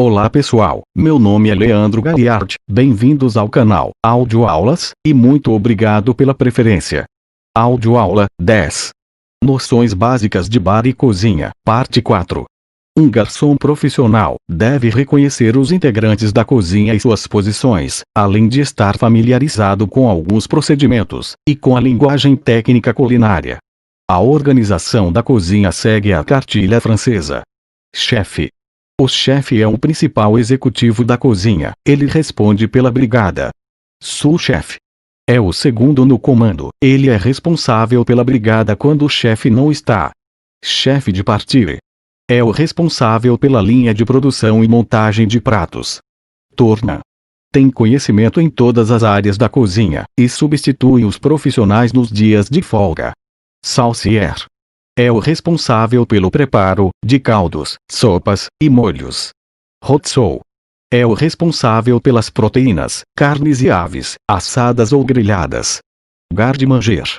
Olá pessoal, meu nome é Leandro Gagliardi, bem-vindos ao canal Áudio Aulas, e muito obrigado pela preferência. Áudio Aula 10. Noções básicas de bar e cozinha, parte 4. Um garçom profissional deve reconhecer os integrantes da cozinha e suas posições, além de estar familiarizado com alguns procedimentos, e com a linguagem técnica culinária. A organização da cozinha segue a cartilha francesa. Chefe. O chefe é o principal executivo da cozinha, ele responde pela brigada. Sous-chefe. É o segundo no comando, ele é responsável pela brigada quando o chefe não está. Chefe de partie. É o responsável pela linha de produção e montagem de pratos. Tournant. Tem conhecimento em todas as áreas da cozinha, e substitui os profissionais nos dias de folga. Saucier. É o responsável pelo preparo de caldos, sopas e molhos. Rotsou. É o responsável pelas proteínas, carnes e aves, assadas ou grelhadas. Garde-manger.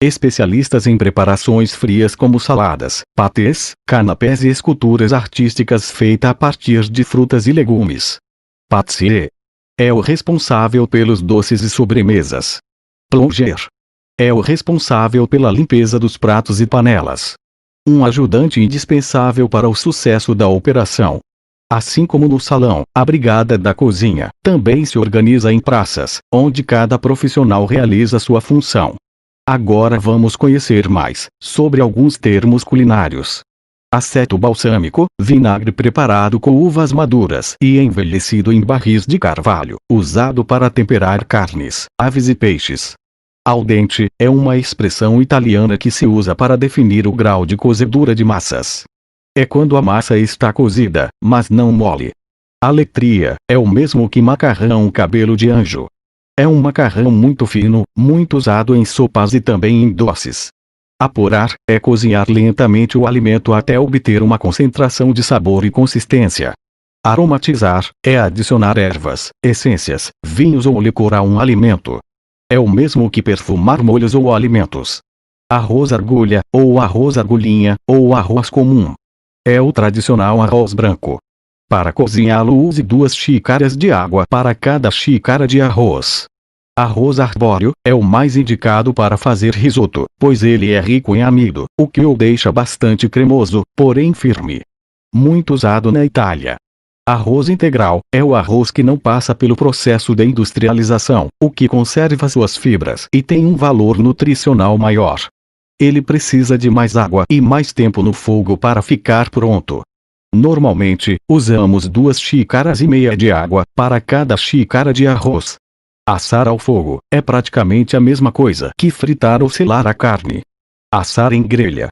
Especialistas em preparações frias como saladas, patês, canapés e esculturas artísticas feitas a partir de frutas e legumes. Pâtissier. É o responsável pelos doces e sobremesas. Plongeur. É o responsável pela limpeza dos pratos e panelas. Um ajudante indispensável para o sucesso da operação. Assim como no salão, a brigada da cozinha também se organiza em praças, onde cada profissional realiza sua função. Agora vamos conhecer mais sobre alguns termos culinários. Aceto balsâmico, vinagre preparado com uvas maduras e envelhecido em barris de carvalho, usado para temperar carnes, aves e peixes. Al dente é uma expressão italiana que se usa para definir o grau de cozedura de massas. É quando a massa está cozida, mas não mole. Aletria é o mesmo que macarrão cabelo de anjo. É um macarrão muito fino, muito usado em sopas e também em doces. Apurar é cozinhar lentamente o alimento até obter uma concentração de sabor e consistência. Aromatizar é adicionar ervas, essências, vinhos ou licor a um alimento. É o mesmo que perfumar molhos ou alimentos. Arroz argulha, ou arroz argulhinha, ou arroz comum. É o tradicional arroz branco. Para cozinhá-lo use 2 xícaras de água para cada xícara de arroz. Arroz arbóreo é o mais indicado para fazer risoto, pois ele é rico em amido, o que o deixa bastante cremoso, porém firme. Muito usado na Itália. Arroz integral é o arroz que não passa pelo processo de industrialização, o que conserva suas fibras e tem um valor nutricional maior. Ele precisa de mais água e mais tempo no fogo para ficar pronto. Normalmente, usamos 2,5 xícaras de água para cada xícara de arroz. Assar ao fogo é praticamente a mesma coisa que fritar ou selar a carne. Assar em grelha.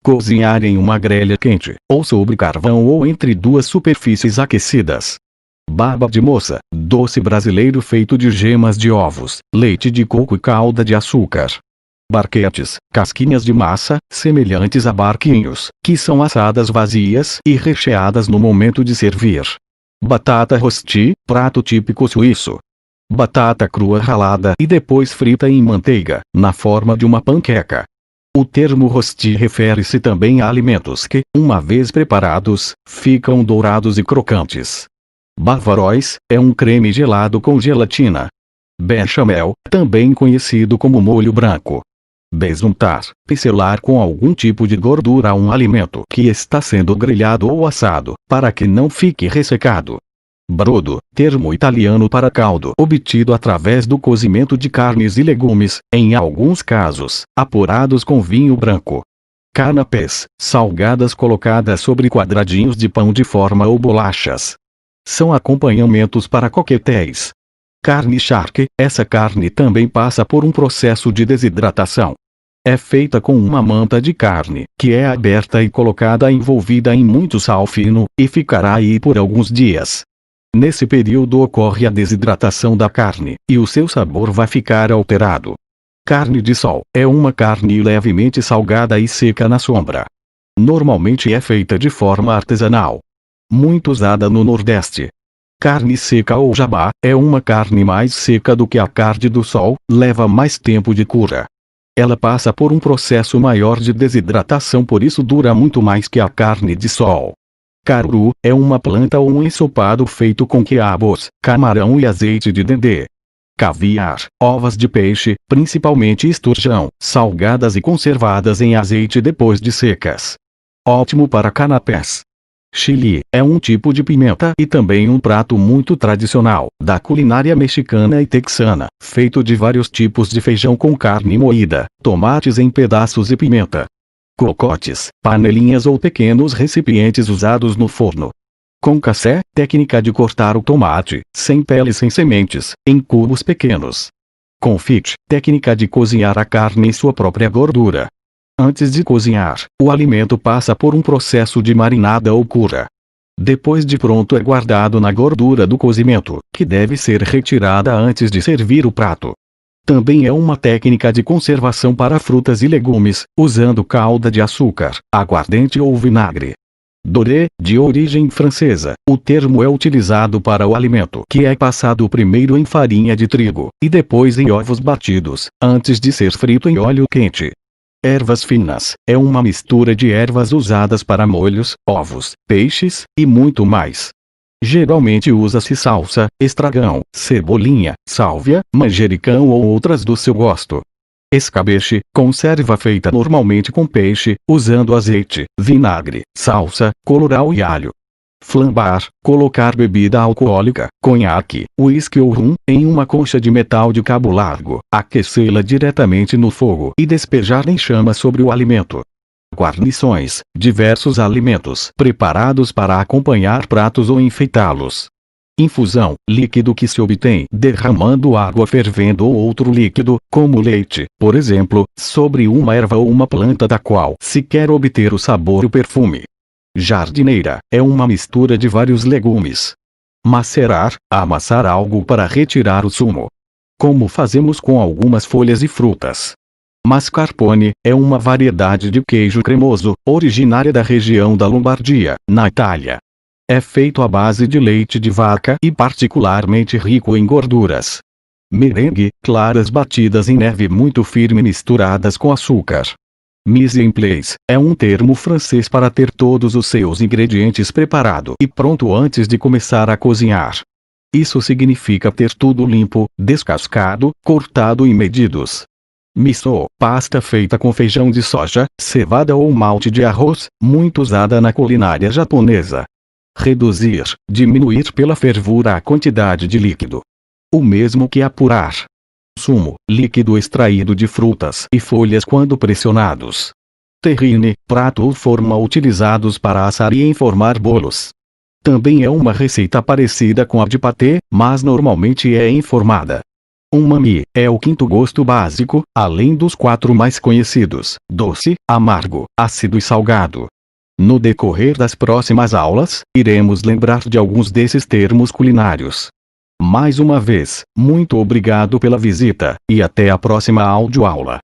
Cozinhar em uma grelha quente, ou sobre carvão ou entre 2 superfícies aquecidas. Baba de moça, doce brasileiro feito de gemas de ovos, leite de coco e calda de açúcar. Barquetes, casquinhas de massa, semelhantes a barquinhos, que são assadas vazias e recheadas no momento de servir. Batata rosti, prato típico suíço. Batata crua ralada e depois frita em manteiga, na forma de uma panqueca. O termo rosti refere-se também a alimentos que, uma vez preparados, ficam dourados e crocantes. Bavarois é um creme gelado com gelatina. Bechamel, também conhecido como molho branco. Besuntar, pincelar com algum tipo de gordura um alimento que está sendo grelhado ou assado, para que não fique ressecado. Brodo, termo italiano para caldo obtido através do cozimento de carnes e legumes, em alguns casos, apurados com vinho branco. Canapés, salgadas colocadas sobre quadradinhos de pão de forma ou bolachas. São acompanhamentos para coquetéis. Carne charque, essa carne também passa por um processo de desidratação. É feita com uma manta de carne, que é aberta e colocada envolvida em muito sal fino, e ficará aí por alguns dias. Nesse período ocorre a desidratação da carne, e o seu sabor vai ficar alterado. Carne de sol é uma carne levemente salgada e seca na sombra. Normalmente é feita de forma artesanal. Muito usada no Nordeste. Carne seca ou jabá é uma carne mais seca do que a carne do sol, leva mais tempo de cura. Ela passa por um processo maior de desidratação, por isso dura muito mais que a carne de sol. Caruru é uma planta ou um ensopado feito com quiabos, camarão e azeite de dendê. Caviar, ovas de peixe, principalmente esturjão, salgadas e conservadas em azeite depois de secas. Ótimo para canapés. Chili é um tipo de pimenta e também um prato muito tradicional da culinária mexicana e texana, feito de vários tipos de feijão com carne moída, tomates em pedaços e pimenta. Cocotes, panelinhas ou pequenos recipientes usados no forno. Concassé, técnica de cortar o tomate, sem pele e sem sementes, em cubos pequenos. Confit, técnica de cozinhar a carne em sua própria gordura. Antes de cozinhar, o alimento passa por um processo de marinada ou cura. Depois de pronto é guardado na gordura do cozimento, que deve ser retirada antes de servir o prato. Também é uma técnica de conservação para frutas e legumes, usando calda de açúcar, aguardente ou vinagre. Doré, de origem francesa, o termo é utilizado para o alimento que é passado primeiro em farinha de trigo, e depois em ovos batidos, antes de ser frito em óleo quente. Ervas finas, é uma mistura de ervas usadas para molhos, ovos, peixes, e muito mais. Geralmente usa-se salsa, estragão, cebolinha, sálvia, manjericão ou outras do seu gosto. Escabeche, conserva feita normalmente com peixe, usando azeite, vinagre, salsa, colorau e alho. Flambar, colocar bebida alcoólica, conhaque, uísque ou rum, em uma concha de metal de cabo largo, aquecê-la diretamente no fogo e despejar em chama sobre o alimento. Guarnições, diversos alimentos preparados para acompanhar pratos ou enfeitá-los. Infusão, líquido que se obtém derramando água fervendo ou outro líquido, como leite, por exemplo, sobre uma erva ou uma planta da qual se quer obter o sabor e o perfume. Jardineira, é uma mistura de vários legumes. Macerar, amassar algo para retirar o sumo. Como fazemos com algumas folhas e frutas. Mascarpone, é uma variedade de queijo cremoso, originária da região da Lombardia, na Itália. É feito à base de leite de vaca e particularmente rico em gorduras. Merengue, claras batidas em neve muito firme misturadas com açúcar. Mise en place, é um termo francês para ter todos os seus ingredientes preparado e pronto antes de começar a cozinhar. Isso significa ter tudo limpo, descascado, cortado e medidos. Miso, pasta feita com feijão de soja, cevada ou malte de arroz, muito usada na culinária japonesa. Reduzir, diminuir pela fervura a quantidade de líquido. O mesmo que apurar. Sumo, líquido extraído de frutas e folhas quando pressionados. Terrine, prato ou forma utilizados para assar e enformar bolos. Também é uma receita parecida com a de patê, mas normalmente é enformada. Umami, é o quinto gosto básico, além dos 4 mais conhecidos: doce, amargo, ácido e salgado. No decorrer das próximas aulas, iremos lembrar de alguns desses termos culinários. Mais uma vez, muito obrigado pela visita, e até a próxima audioaula.